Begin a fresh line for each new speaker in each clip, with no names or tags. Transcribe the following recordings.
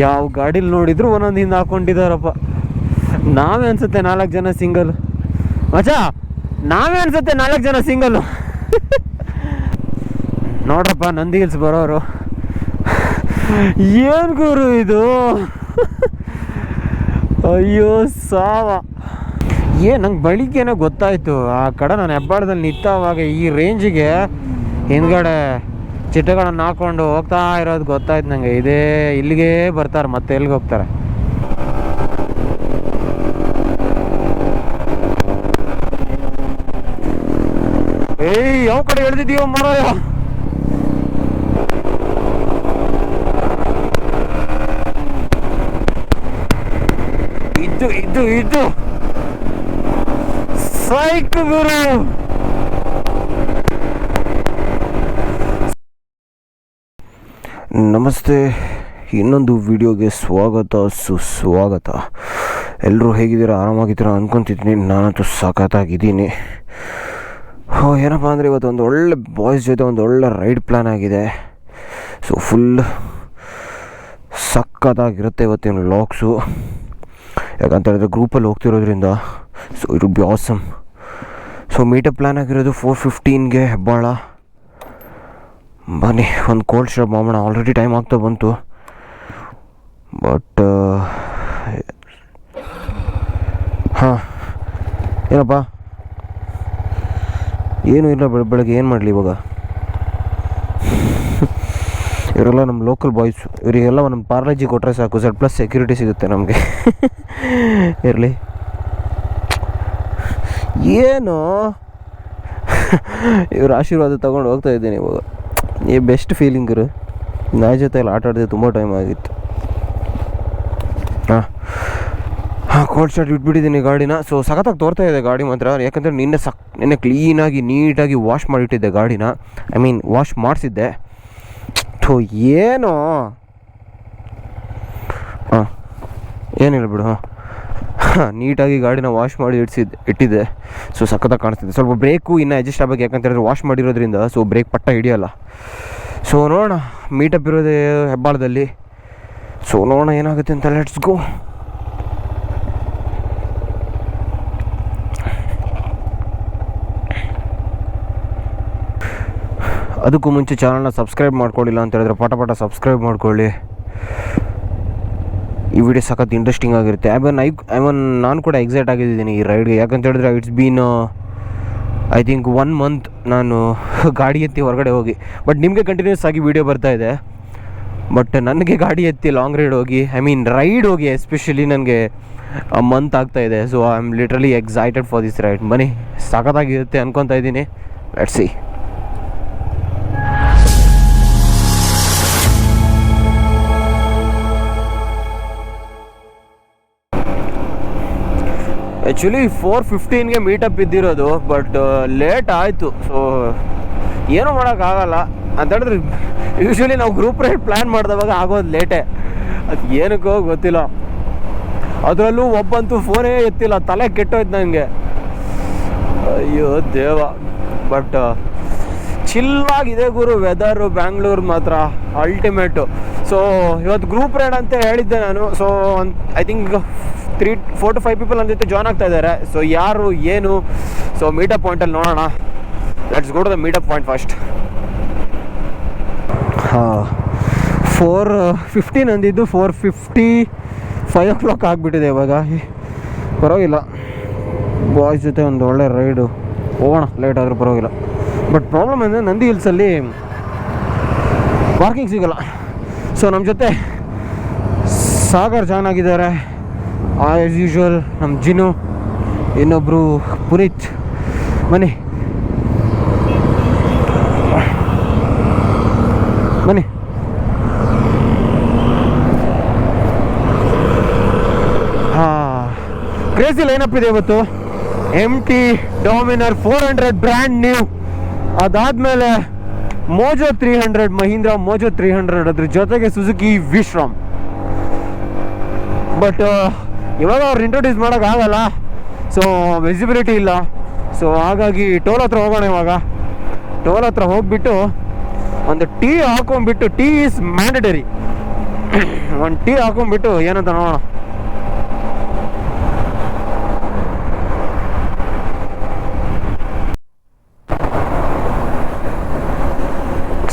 ಯಾವ ಗಾಡೀಲಿ ನೋಡಿದ್ರು ಒಂದೊಂದು ಹಿಂದೆ ಹಾಕೊಂಡಿದ್ದಾರಪ್ಪ. ನಾವೇ ಅನ್ಸುತ್ತೆ 4 ಜನ ಸಿಂಗಲ್. ಮಚ್ಚಾ ನಾವೇ ಅನ್ಸುತ್ತೆ 4 ಜನ ಸಿಂಗಲ್ಲು. ನೋಡ್ರಪ್ಪ ನಂದಿ ಹಿಲ್ಸ್ ಬರೋರು. ಏನು ಗುರು ಇದು, ಅಯ್ಯೋ ಸಾವ. ನಂಗೆ ಬೆಳಿಗ್ಗೆನೇ ಗೊತ್ತಾಯಿತು ಆ ಕಡೆ ನಾನು ಹೆಬ್ಬಾಳದಲ್ಲಿ ನಿಂತವಾಗ ಈ ರೇಂಜಿಗೆ ಹಿಂದ್ಗಡೆ ಚಿಟ್ಟೆಗಳನ್ನು ಹಾಕ್ಕೊಂಡು ಹೋಗ್ತಾ ಇರೋದು ಗೊತ್ತಾಯ್ತು ನನಗೆ. ಇದೇ ಇಲ್ಲಿಗೆ ಬರ್ತಾರೆ, ಮತ್ತೆ ಎಲ್ಲಿಗೆ ಹೋಗ್ತಾರೆ? ಯಾವ ಕಡೆ ಎಳ್ದಿದ್ದೀವೋ ಮರಾಯ. ಇದು ಸೈಕ್ ಗುರು. ನಮಸ್ತೆ, ಇನ್ನೊಂದು ವಿಡಿಯೋಗೆ ಸ್ವಾಗತ ಸುಸ್ವಾಗತ. ಎಲ್ಲರೂ ಹೇಗಿದ್ದೀರಾ? ಆರಾಮಾಗಿದ್ದೀರಾ ಅಂದ್ಕೊತಿದ್ದೀನಿ. ನಾನಂತೂ ಸಖತ್ತಾಗಿದ್ದೀನಿ. ಏನಪ್ಪ ಅಂದರೆ ಇವತ್ತು ಒಂದು ಒಳ್ಳೆ ಬಾಯ್ಸ್ ಜೊತೆ ಒಂದು ಒಳ್ಳೆ ರೈಡ್ ಪ್ಲ್ಯಾನ್ ಆಗಿದೆ. ಸೊ ಫುಲ್ ಸಖತ್ತಾಗಿರುತ್ತೆ ಇವತ್ತಿನ ವ್ಲಾಗ್ಸು. ಯಾಕಂತ ಹೇಳಿದ್ರೆ ಗ್ರೂಪಲ್ಲಿ ಹೋಗ್ತಿರೋದ್ರಿಂದ so it will be awesome. So meetup plan ಆಗಿರೋದು 4:15ಗೆ ಹೆಬ್ಬಾಳ. ಬನ್ನಿ ಒಂದು ಕೋಲ್ಡ್ ಸ್ಟಾಪ್ ಮಾಡೋಣ. ಆಲ್ರೆಡಿ ಟೈಮ್ ಆಗ್ತಾ ಬಂತು. ಬಟ್ ಹಾಂ ಏನಪ್ಪ, ಏನೂ ಇಲ್ಲ. ಬೆಳಗ್ಗೆ ಏನು ಮಾಡಲಿ ಇವಾಗ? ಇವರೆಲ್ಲ ನಮ್ಮ ಲೋಕಲ್ ಬಾಯ್ಸು. ಇವರಿಗೆಲ್ಲ ನಮ್ಮ ಪಾರ್ಲೇಜಿ ಕೊಟ್ಟರೆ ಸಾಕು, Z+ ಸೆಕ್ಯೂರಿಟಿ ಸಿಗುತ್ತೆ ನಮಗೆ. ಇರಲಿ. ಏನು ಇವ್ರ ಆಶೀರ್ವಾದ ತೊಗೊಂಡು ಹೋಗ್ತಾ ಇದ್ದೀನಿ ಇವಾಗ. ಬೆಸ್ಟ್ ಫೀಲಿಂಗ್ ಇರು. ನಾಯಿ ಜೊತೆ ಎಲ್ಲ ಆಟ ಆಡಿದೆ, ತುಂಬ ಟೈಮ್ ಆಗಿತ್ತು. ಹಾಂ ಕೋಲ್ಡ್ ಸ್ಟಾರ್ಟ್ ಇಟ್ಬಿಟ್ಟಿದ್ದೀನಿ ಗಾಡಿನ. ಸೊ ಸಖತ್ತಾಗಿ ತೋರ್ತಾ ಇದೆ ಗಾಡಿ ಮಾತ್ರ. ಯಾಕಂದರೆ ನಿನ್ನೆ ಕ್ಲೀನಾಗಿ ನೀಟಾಗಿ ವಾಶ್ ಮಾಡಿಟ್ಟಿದ್ದೆ ಗಾಡಿನ. ವಾಶ್ ಮಾಡಿಸಿದ್ದೆ. ಥೋ ಏನು ಏನಿಲ್ಲ ಬಿಡು. ನೀಟಾಗಿ ಗಾಡಿನ ವಾಶ್ ಮಾಡಿ ಇಟ್ಟಿದ್ದೆ. ಸೊ ಸಖತ್ತಾಗಿ ಕಾಣಿಸ್ತಿದೆ. ಸ್ವಲ್ಪ ಬ್ರೇಕು ಇನ್ನೂ ಅಡ್ಜಸ್ಟ್ ಆಗಬೇಕು, ಯಾಕಂತೇಳಿದ್ರೆ ವಾಶ್ ಮಾಡಿರೋದ್ರಿಂದ ಸೊ ಬ್ರೇಕ್ ಪಟ್ಟ ಹಿಡಿಯೋಲ್ಲ. ಸೊ ನೋಡೋಣ, ಮೀಟಪ್ ಇರೋದೇ ಹೆಬ್ಬಾಳದಲ್ಲಿ. ಸೊ ನೋಡೋಣ ಏನಾಗುತ್ತೆ ಅಂತ. Let's go. ಅದಕ್ಕೂ ಮುಂಚೆ ಚಾನಲ್ನ ಸಬ್ಸ್ಕ್ರೈಬ್ ಮಾಡ್ಕೊಳ್ಳಿಲ್ಲ ಅಂತ ಹೇಳಿದ್ರೆ ಪಟ ಸಬ್ಸ್ಕ್ರೈಬ್ ಮಾಡ್ಕೊಳ್ಳಿ. ಈ ವಿಡಿಯೋ ಸಖತ್ ಇಂಟ್ರೆಸ್ಟಿಂಗ್ ಆಗಿರುತ್ತೆ. ನಾನು ಕೂಡ ಎಕ್ಸೈಟ್ ಆಗಿದ್ದೀನಿ ಈ ರೈಡ್ಗೆ. ಯಾಕಂತ ಹೇಳಿದ್ರೆ it's been I think 1 month ನಾನು ಗಾಡಿ ಎತ್ತಿ ಹೊರಗಡೆ ಹೋಗಿ. ಬಟ್ ನಿಮಗೆ ಕಂಟಿನ್ಯೂಸ್ ಆಗಿ ವೀಡಿಯೋ ಬರ್ತಾ ಇದೆ. ಬಟ್ ನನಗೆ ಗಾಡಿ ಎತ್ತಿ ಲಾಂಗ್ ರೈಡ್ ಹೋಗಿ ರೈಡ್ ಹೋಗಿ ಎಸ್ಪೆಷಲಿ ನನಗೆ ಮಂತ್ ಆಗ್ತಾಯಿದೆ. So I am literally excited for this ride. ಬನ್ನಿ, ಸಖತ್ತಾಗಿರುತ್ತೆ ಅನ್ಕೊತಾ ಇದ್ದೀನಿ. Let's see. ಆ್ಯಕ್ಚುಲಿ 4:15ಗೆ ಮೀಟಪ್ ಇದ್ದಿರೋದು, ಬಟ್ ಲೇಟ್ ಆಯಿತು. ಸೊ ಏನೂ ಮಾಡೋಕ್ಕಾಗಲ್ಲ ಅಂತ ಹೇಳಿದ್ರೆ. ಯೂಶ್ವಲಿ ನಾವು ಗ್ರೂಪ್ ರೈಡ್ ಪ್ಲ್ಯಾನ್ ಮಾಡಿದವಾಗ ಆಗೋದು ಲೇಟೇ. ಅದು ಏನಕ್ಕೋ ಗೊತ್ತಿಲ್ಲ. ಅದರಲ್ಲೂ ಒಬ್ಬಂತೂ ಫೋನೇ ಎತ್ತಿಲ್ಲ, ತಲೆ ಕೆಟ್ಟೋಯ್ತು ನನಗೆ. ಅಯ್ಯೋ ದೇವ. ಬಟ್ ಚಿಲ್ಲಾಗಿದೆ ಗುರು ವೆದರು. ಬ್ಯಾಂಗ್ಳೂರು ಮಾತ್ರ ಅಲ್ಟಿಮೇಟು. ಸೊ ಇವತ್ತು ಗ್ರೂಪ್ ರೈಡ್ ಅಂತ ಹೇಳಿದ್ದೆ ನಾನು. So I think 4 to 5 people ನನ್ನ ಜೊತೆ ಜಾಯ್ನ್ ಆಗ್ತಾ ಇದ್ದಾರೆ. ಸೊ ಯಾರು ಏನು, ಸೊ ಮೀಟಪ್ ಪಾಯಿಂಟಲ್ಲಿ ನೋಡೋಣ. Let's go to the meetup point first. 4:15 ಅಂದಿದ್ದು 4:55 o'clock ಆಗಿಬಿಟ್ಟಿದೆ ಇವಾಗ. ಪರವಾಗಿಲ್ಲ, ಬಾಯ್ಸ್ ಜೊತೆ ಒಂದು ಒಳ್ಳೆ ರೈಡು ಹೋಗೋಣ. ಲೇಟ್ ಆದರೂ ಪರವಾಗಿಲ್ಲ. ಬಟ್ ಪ್ರಾಬ್ಲಮ್ ಅಂದರೆ ನಂದಿ ಹಿಲ್ಸಲ್ಲಿ ಪಾರ್ಕಿಂಗ್ ಸಿಗೋಲ್ಲ. ಸೊ ನಮ್ಮ ಜೊತೆ ಸಾಗರ್ ಜಾಯ್ನ್ ಆಗಿದ್ದಾರೆ. ಆ್ಯಸ್ ಯೂಶ್ವಲ್ ನಮ್ಮ ಜಿನು, ಇನ್ನೊಬ್ಬರು ಪುನೀತ್. ಬನ್ನಿ ಕ್ರೇಜಿ ಲೈನಪ್ ಇದೆ ಇವತ್ತು. MT Dominar 400 brand new. ಅದಾದಮೇಲೆ ಮೋಜೋ 300, ಮಹೀಂದ್ರ ಮೋಜೋ 300, ಅದ್ರ ಜೊತೆಗೆ ಸುಜುಕಿ ವಿಶ್ರಾಮ್. ಬಟ್ ಇವಾಗ ಅವ್ರು ಇಂಟ್ರೊಡ್ಯೂಸ್ ಮಾಡೋಕ್ಕಾಗಲ್ಲ. ಸೊ ವಿಸಿಬಿಲಿಟಿ ಇಲ್ಲ. ಸೊ ಹಾಗಾಗಿ ಟೋಲ್ ಹತ್ರ ಹೋಗೋಣ. ಇವಾಗ ಟೋಲ್ ಹತ್ರ ಹೋಗ್ಬಿಟ್ಟು ಒಂದು ಟೀ ಹಾಕೊಂಡ್ಬಿಟ್ಟು, ಟೀ ಈಸ್ ಮ್ಯಾಂಡೇಟರಿ. ಒಂದು ಟೀ ಹಾಕೊಂಡ್ಬಿಟ್ಟು ಏನಂತ ನೋಡೋಣ.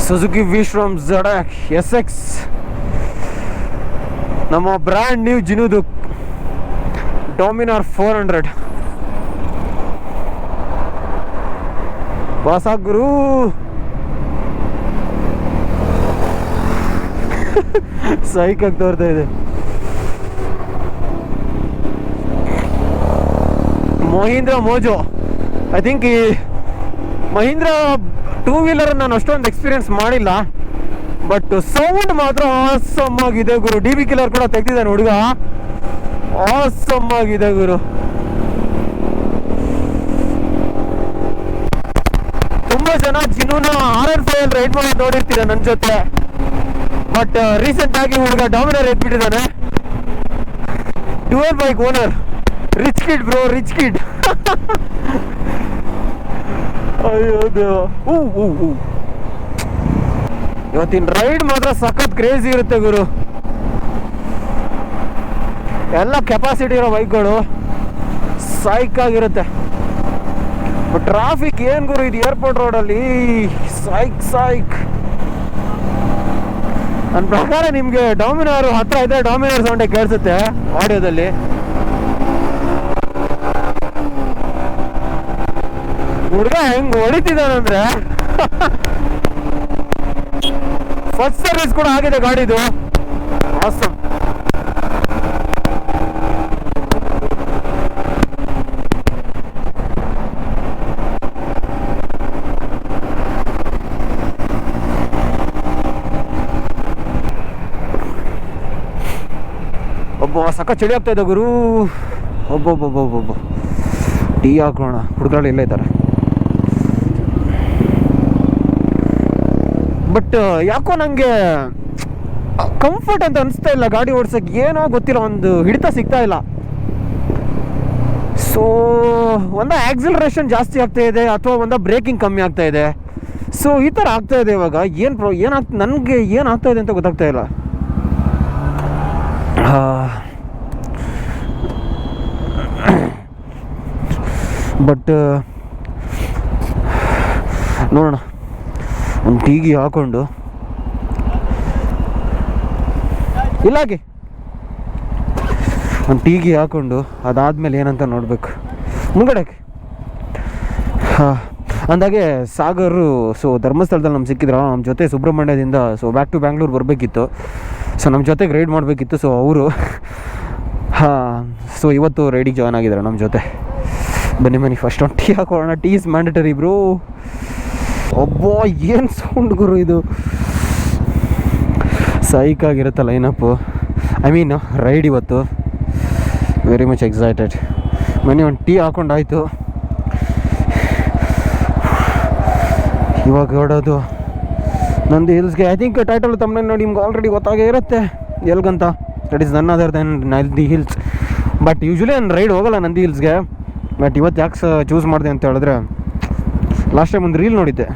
ಸುಜುಕಿ ವಿಶ್ರಮ್ ZX SX, ನಮ್ಮ ಬ್ರ್ಯಾಂಡ್ ನ್ಯೂ ಜಿನುದು ಡಾಮಿನಾರ್ 400 ಬಾಸ ಗುರು. ಸೈಕಾಗಿ ತೋರ್ತಾ ಇದೆ. ಮಹೀಂದ್ರ ಮೋಜೋ. ಐ ಥಿಂಕ್ ಈ ಮಹೀಂದ್ರ ಟೂ ವೀಲರ್ ನಾನು ಅಷ್ಟೊಂದು ಎಕ್ಸ್ಪೀರಿಯನ್ಸ್ ಮಾಡಿಲ್ಲ, ಬಟ್ ಸೌಂಡ್ ಮಾತ್ರ ಆಸಮ್ ಆಗಿದೆ ಗುರು. DB ಕಿಲ್ಲರ್ ಕೂಡ ತೆಗ್ದಿದ್ದಾನೆ ಹುಡುಗ, ಆಸಮ್ ಆಗಿದೆ ಗುರು. ತುಂಬಾ ಜನ ಜಿನುನ RR5 ರೈಡ್ ಮಾಡಿ ನೋಡಿರ್ತೀರ ನನ್ನ ಜೊತೆ, ಬಟ್ ರೀಸೆಂಟ್ ಆಗಿ ಹುಡುಗ ಡಾಮಿನರ್ ಎದ್ಬಿಟ್ಟಿದ್ದಾನೆ. Dual bike owner, rich kid bro, rich kid. ಅಯ್ಯೋ ದೇವ. ಇವತ್ತಿನ ರೈಡ್ ಮಾತ್ರ ಸಖತ್ ಕ್ರೇಜಿ ಇರುತ್ತೆ ಗುರು. ಎಲ್ಲ ಕೆಪಾಸಿಟಿ ಇರೋ ಬೈಕ್ಗಳು ಸೈಕಾಗಿರುತ್ತೆ. ಬಟ್ ಟ್ರಾಫಿಕ್ ಏನ್ ಗುರು ಇದು ಏರ್ಪೋರ್ಟ್ ರೋಡಲ್ಲಿ, ಸೈಕ್. ನನ್ನ ಪ್ರಕಾರ ನಿಮ್ಗೆ ಡಾಮಿನಾರ್ ಹತ್ರ ಇದೆ, ಡಾಮಿನಾರ್ ಸೌಂಡೇ ಕೇಳಿಸುತ್ತೆ ಆಡಿಯೋದಲ್ಲಿ. ಹುಡುಗ ಹೆಂಗ್ ಹೊಡಿತಿದ್ದಾನಂದ್ರೆ ಫಸ್ಟ್ ಸರ್ವಿಸ್ ಕೂಡ ಆಗಿದೆ ಗಾಡಿದು. ಆಸಮ್. ಒಬ್ಬ ಸಕ್ಕ ಚಳಿ ಆಗ್ತಾ ಇದೆ ಗುರು. ಒಬ್ಬೊಬ್ಬೊಬ್ಬೊಬ್ಬೊಬ್ಬ ಟೀ ಹಾಕೋಣ. ಹುಡುಗರಲ್ಲಿ ಎಲ್ಲ ಇದ್ದಾರೆ, ಬಟ್ ಯಾಕೋ ನನಗೆ ಕಂಫರ್ಟ್ ಅಂತ ಅನಿಸ್ತಾ ಇಲ್ಲ ಗಾಡಿ ಓಡಿಸೋಕೆ. ಏನೋ ಗೊತ್ತಿಲ್ಲ, ಒಂದು ಹಿಡಿತ ಸಿಗ್ತಾ ಇಲ್ಲ. ಸೊ ಒಂದ ಆಕ್ಸಿಲರೇಷನ್ ಜಾಸ್ತಿ ಆಗ್ತಾ ಇದೆ ಅಥವಾ ಒಂದ ಬ್ರೇಕಿಂಗ್ ಕಮ್ಮಿ ಆಗ್ತಾ ಇದೆ. ಸೊ ಈ ಥರ ಆಗ್ತಾ ಇದೆ ಇವಾಗ. ನನಗೆ ಏನಾಗ್ತಾ ಇದೆ ಅಂತ ಗೊತ್ತಾಗ್ತಾ ಇಲ್ಲ. ಬಟ್ ನೋಡೋಣ, ಒಂದು ಟೀಗಿ ಹಾಕೊಂಡು ಇಲ್ಲಾಗೆ ಒಂದು ಟೀಗಿ ಹಾಕೊಂಡು ಅದಾದಮೇಲೆ ಏನಂತ ನೋಡಬೇಕು ಮುಂಗಡೆಗೆ. ಅಂದಾಗೆ ಸಾಗರು ಧರ್ಮಸ್ಥಳದಲ್ಲಿ ನಮ್ಗೆ ಸಿಕ್ಕಿದ್ರು ನಮ್ಮ ಜೊತೆ ಸುಬ್ರಹ್ಮಣ್ಯದಿಂದ. ಬ್ಯಾಕ್ ಟು ಬ್ಯಾಂಗ್ಳೂರ್ ಬರಬೇಕಿತ್ತು. ನಮ್ಮ ಜೊತೆಗೆ ರೈಡ್ ಮಾಡಬೇಕಿತ್ತು. ಅವರು ಇವತ್ತು ರೈಡಿಗೆ ಜಾಯ್ನ್ ಆಗಿದ್ದಾರೆ ನಮ್ಮ ಜೊತೆ. ಬನ್ನಿ ಫಸ್ಟ್ ಒಂದು ಟೀ ಹಾಕೋಣ. Tea is mandatory bro. ಒಬ್ಬ ಏನು ಸೌಂಡ್ ಗುರು ಇದು, ಸೈಕಾಗಿರುತ್ತೆ ಲೈನಪ್ಪು. ಐ ಮೀನ್ ರೈಡ್ ಇವತ್ತು ವೆರಿ ಮಚ್ ಎಕ್ಸೈಟೆಡ್. ಬನ್ನಿ ಒಂದು ಟೀ ಹಾಕೊಂಡಾಯ್ತು. ಇವಾಗ ಹೊಡೋದು ನಂದಿ ಹಿಲ್ಸ್ಗೆ. ಐ ಥಿಂಕ್ ಟೈಟಲ್ ತಮ್ಮನೆ ನೋಡಿ ನಿಮ್ಗೆ ಆಲ್ರೆಡಿ ಗೊತ್ತಾಗೇ ಇರುತ್ತೆ ಎಲ್ಗಂತ. That is none other than Nandi Hills. But usually ನಾನು ರೈಡ್ ಹೋಗಲ್ಲ ನಂದಿ ಹಿಲ್ಸ್ಗೆ. ಬಟ್ ಇವತ್ತು ಯಾಕೆ ಚೂಸ್ ಮಾಡಿದೆ ಅಂತ ಹೇಳಿದ್ರೆ, ಲಾಸ್ಟ್ ಟೈಮ್ ಒಂದು ರೀಲ್ ನೋಡಿದ್ದೆ.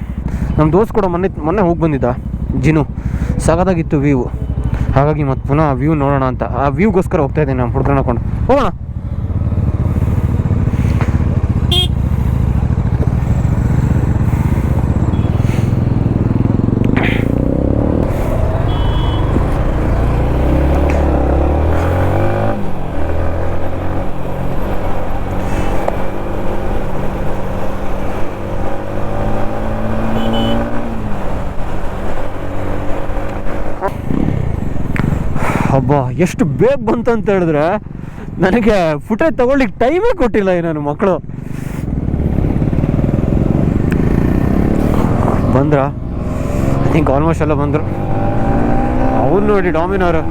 ನಮ್ಮ ದೋಸ್ತ್ ಕೂಡ ಮೊನ್ನೆ ಹೋಗಿ ಬಂದಿದ್ದ ಜಿನು. ಸಗದಾಗಿತ್ತು ವ್ಯೂ. ಹಾಗಾಗಿ ಮತ್ತೆ ಪುನಃ ವ್ಯೂ ನೋಡೋಣ ಅಂತ ಆ ವ್ಯೂಗೋಸ್ಕರ ಹೋಗ್ತಾ ಇದ್ದೀನಿ. ನಮ್ಮ ಹುಡುಗರನ್ನ ಹಾಕೊಂಡು ಹೋಗೋಣ. ಹಬ್ಬ ಎಷ್ಟು ಬೇಗ ಬಂತು ಅಂತ ಹೇಳಿದ್ರೆ, ನನಗೆ ಫುಟೇಜ್ ತಗೊಳ್ಳಿಕ್ಕೆ ಟೈಮೇ ಕೊಟ್ಟಿಲ್ಲ ಈ ನನ್ನ ಮಕ್ಕಳು. ಬಂದ್ರ ಐ ಥಿಂಕ್ ಆಲ್ಮೋಸ್ಟ್ ಎಲ್ಲ ಬಂದರು. ಅವ್ರು ನೋಡಿ ಡಾಮಿನಾರ್.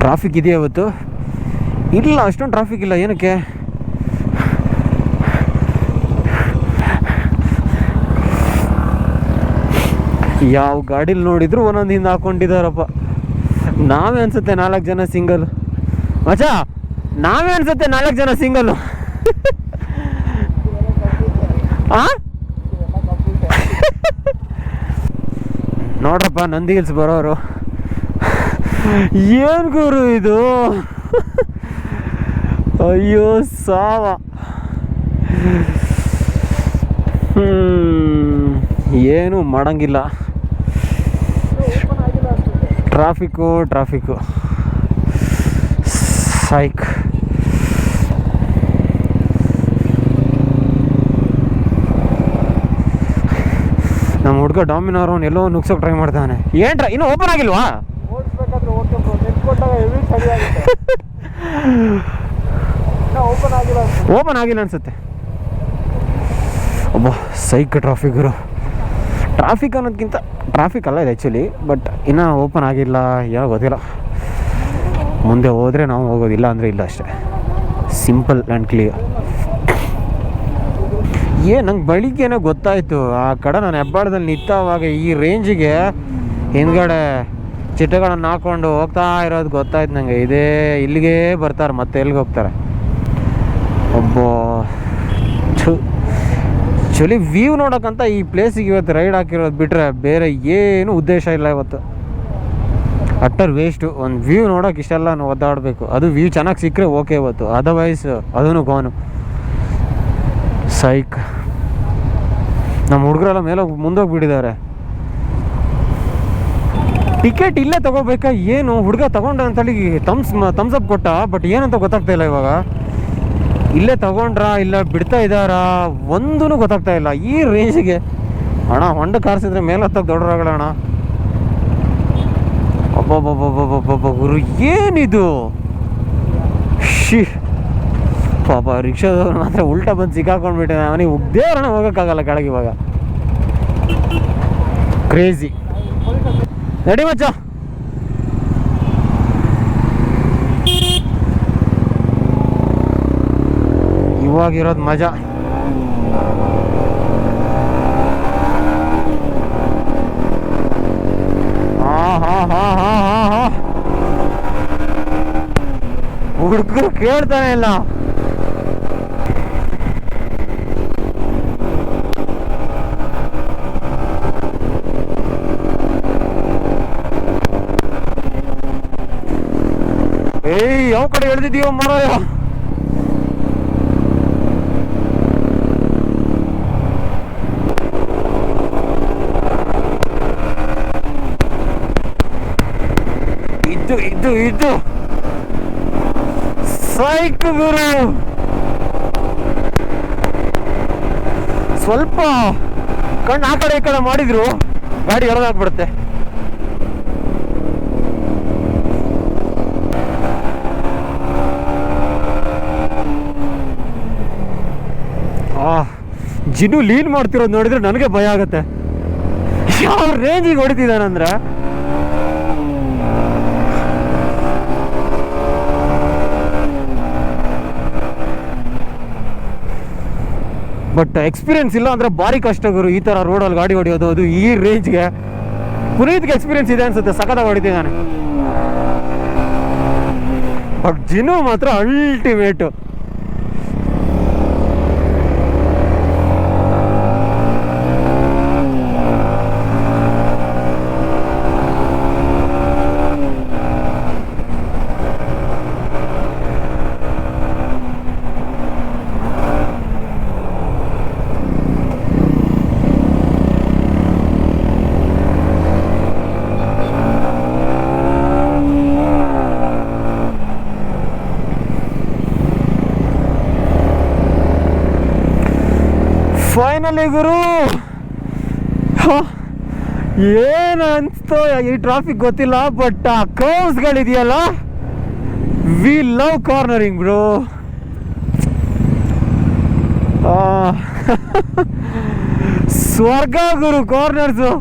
ಟ್ರಾಫಿಕ್ ಇದೆಯಾ ಇವತ್ತು? ಇಲ್ಲ, ಅಷ್ಟೊಂದು ಟ್ರಾಫಿಕ್ ಇಲ್ಲ. ಏನಕ್ಕೆ? ಯಾವ ಗಾಡೀಲಿ ನೋಡಿದ್ರು ಒಂದೊಂದು ಹಿಂದೆ ಹಾಕೊಂಡಿದ್ದಾರಪ್ಪ. ನಾವೇ ಅನ್ಸುತ್ತೆ 4 ಜನ ಸಿಂಗಲ್. ಮಚಾ ನಾವೇ ಅನ್ಸುತ್ತೆ 4 ಜನ ಸಿಂಗಲ್ಲು. ನೋಡ್ರಪ್ಪ ನಂದಿ ಹಿಲ್ಸ್ ಬರೋರು. ಏನು ಗುರು ಇದು, ಅಯ್ಯೋ ಸಾವ. ಏನು ಮಾಡಂಗಿಲ್ಲ, ಟ್ರಾಫಿಕ್ಕು ಸೈಕ್. ನಮ್ಮ ಹುಡುಗ ಡಾಮಿನೋರ್ ಅವ್ನು ಎಲ್ಲೋ ನುಗ್ಸೋಕೆ ಟ್ರೈ ಮಾಡ್ತಾನೆ. ಏನ್ರ ಇನ್ನೂ ಓಪನ್ ಆಗಿಲ್ವಾ? ಓಪನ್ ಆಗಿಲ್ಲ ಅನ್ಸುತ್ತೆ. ಒಬ್ಬ ಸೈಕ್ ಟ್ರಾಫಿಕ್ ಅನ್ನೋದಕ್ಕಿಂತ ಟ್ರಾಫಿಕ್ ಅಲ್ಲ ಇದು ಆ್ಯಕ್ಚುಲಿ, ಬಟ್ ಇನ್ನೂ ಓಪನ್ ಆಗಿಲ್ಲ, ಏನೋ ಗೊತ್ತಿಲ್ಲ. ಮುಂದೆ ಹೋದರೆ ನಾವು ಹೋಗೋದಿಲ್ಲ ಅಂದರೆ ಇಲ್ಲ ಅಷ್ಟೇ, ಸಿಂಪಲ್ ಆ್ಯಂಡ್ ಕ್ಲಿಯರ್. ನಂಗೆ ಬೆಳಿಗ್ಗೆನೇ ಗೊತ್ತಾಯಿತು ಆ ಕಡೆ ನಾನು ಹೆಬ್ಬಾಳದಲ್ಲಿ ನಿಂತವಾಗ ಈ ರೇಂಜಿಗೆ ಹಿಂದ್ಗಡೆ ಚಿಟ್ಟೆಗಳನ್ನು ಹಾಕ್ಕೊಂಡು ಹೋಗ್ತಾ ಇರೋದು ಗೊತ್ತಾಯ್ತು ನನಗೆ. ಇಲ್ಲಿಗೆ ಬರ್ತಾರೆ, ಮತ್ತೆ ಎಲ್ಲಿಗೆ ಹೋಗ್ತಾರೆ? ಒಬ್ಬ ಆ್ಯಕ್ಚುಲಿ ವ್ಯೂ ನೋಡೋಕ್ಕಂತ ಈ ಪ್ಲೇಸಿಗೆ ಇವತ್ತು ರೈಡ್ ಹಾಕಿರೋದು ಬಿಟ್ಟರೆ ಬೇರೆ ಏನು ಉದ್ದೇಶ ಇಲ್ಲ ಇವತ್ತು. Utter waste. ಒಂದು ವ್ಯೂ ನೋಡೋಕೆ ಇಷ್ಟೆಲ್ಲ ನಾವು ಒದ್ದಾಡಬೇಕು. ಅದು ವ್ಯೂ ಚೆನ್ನಾಗಿ ಸಿಕ್ಕರೆ ಓಕೆ ಇವತ್ತು, ಅದರ್ವೈಸ್ ಅದೂ ಗೋನು ಸೈಕ್. ನಮ್ಮ ಹುಡುಗರೆಲ್ಲ ಮೇಲೆ ಮುಂದೋಗ್ಬಿಟ್ಟಿದ್ದಾರೆ. ಟಿಕೆಟ್ ಇಲ್ಲೇ ತೊಗೋಬೇಕಾ ಏನು? ಹುಡುಗ ತೊಗೊಂಡ ಅಂತೇಳಿ ಥಮ್ಸ್ ಅಪ್ ಕೊಟ್ಟ, ಬಟ್ ಏನಂತ ಗೊತ್ತಾಗ್ತಾ ಇಲ್ಲ ಇವಾಗ. ಇಲ್ಲೇ ತೊಗೊಂಡ್ರಾ ಇಲ್ಲ ಬಿಡ್ತಾ ಇದ್ದಾರಾ ಒಂದೂ ಗೊತ್ತಾಗ್ತಾ ಇಲ್ಲ ಈ ರೇಂಜಿಗೆ. ಅಣ್ಣ ಹೊಂಡ ಕಾರ್ಸಿದ್ರೆ ಮೇಲೆ ಹತ್ತಕ್ಕೆ ದೊಡ್ಡರಾಗಲ್ಲ ಅಣ್ಣ. ಒಬ್ಬೊಬ್ಬೊಬ್ಬೊಬ್ಬೊಬ್ಬೊಬ್ಬ ಗುರು, ಏನಿದು ಶಿ. ಪಾಪ ರಿಕ್ಷಾದವ್ರು ಮಾತ್ರ ಉಲ್ಟಾ ಬಂದು ಸಿಕ್ಕಾಕೊಂಡ್ಬಿಟ್ಟೆ. ಅವನಿಗೆ ದೇವರನ್ನ ಹೋಗೋಕ್ಕಾಗಲ್ಲ ಕೆಳಗೆ ಇವಾಗ. ಕ್ರೇಜಿ. ನಡಿ ಮಚ್ಚ. ಇವಾಗಿರೋದು ಮಜಾ. ಹುಡುಗರು ಕೇಳ್ತಾನೆ ಇಲ್ಲ. ಯಾವ ಕಡೆ ಎಳ್ದಿದ್ದೀವ ಮಾರಾಯ? ಇದು ಸೈಕ್ ಗುರು. ಸ್ವಲ್ಪ ಕಣ್ಣು ಆ ಕಡೆ ಈ ಕಡೆ ಮಾಡಿದ್ರು ಗಾಡಿ ಎಳೆದಾಕ್ಬಿಡುತ್ತೆ. ಜಿನು ಲೀನ್ ಮಾಡ್ತಿರೋದು ನೋಡಿದ್ರೆ ನನಗೆ ಭಯ ಆಗುತ್ತೆ. ಯಾವ ರೇಂಜಿಗೆ ಹೊಡಿತಿದ್ದಾನಂದ್ರೆ ಬಟ್ ಎಕ್ಸ್ಪೀರಿಯನ್ಸ್ ಇಲ್ಲ ಅಂದರೆ ಭಾರಿ ಕಷ್ಟ ಗುರು ಈ ಥರ ರೋಡಲ್ಲಿ ಗಾಡಿ ಹೊಡಿಯೋದು. ಅದು ಈ ರೇಂಜ್ಗೆ ಪುನೀತ್ಗೆ ಎಕ್ಸ್ಪೀರಿಯನ್ಸ್ ಇದೆ ಅನ್ಸುತ್ತೆ, ಸಖತ್ತಾಗಿ ಹೊಡಿತಿದ್ದಾನೆ. ಬಟ್ ಜಿನು ಮಾತ್ರ ಅಲ್ಟಿಮೇಟು. ಫೈನಲಿ ಗುರು, ಏನು ಅನ್ಸ್ತೋ ಈ ಟ್ರಾಫಿಕ್ ಗೊತ್ತಿಲ್ಲ, ಬಟ್ ಆ ಕರ್ವ್ಸ್ಗಳಿದೆಯಲ್ಲ, ವಿ ಲವ್ ಕಾರ್ನರಿಂಗ್ ಬ್ರೋ. ಸ್ವರ್ಗ ಗುರು ಕಾರ್ನರ್ಸು.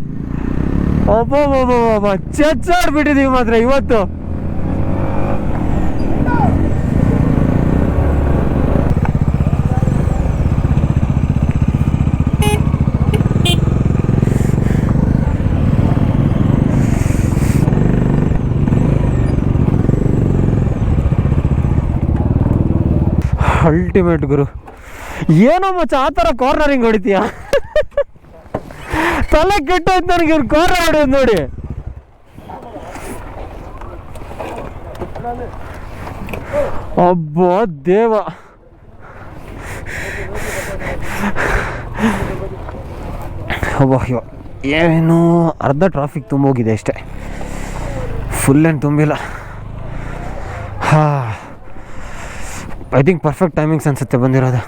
ಒಬ್ಬೊಬ್ಬೊಬ್ಬೊಬ್ಬ ಚಚ್ಚಾಡ್ಬಿಟ್ಟಿದೀವಿ ಮಾತ್ರ ಇವತ್ತು. ಅಲ್ಟಿಮೇಟ್ ಗುರು. ಏನೋ ಮಚ್ಚ ಆ ಥರ ಕಾರ್ನರಿಂಗ್ ಹೊಡಿತೀಯ? ತಲೆ ಕೆಟ್ಟೋಯ್ತು ನನಗೆ ಇವ್ರು ಕೋರ ಹೊಡೆಯೋದು ನೋಡಿ. ಅಬ್ಬಾ ದೇವ, ಅಬ್ಬಾ ಏನು ಅರ್ಧ ಟ್ರಾಫಿಕ್ ತುಂಬೋಗಿದೆ ಅಷ್ಟೇ, ಫುಲ್ ಏನು ತುಂಬಿಲ್ಲ. ಐ ಥಿಂಕ್ ಪರ್ಫೆಕ್ಟ್ ಟೈಮಿಂಗ್ಸ್ ಅನಿಸುತ್ತೆ ಬಂದಿರೋದು.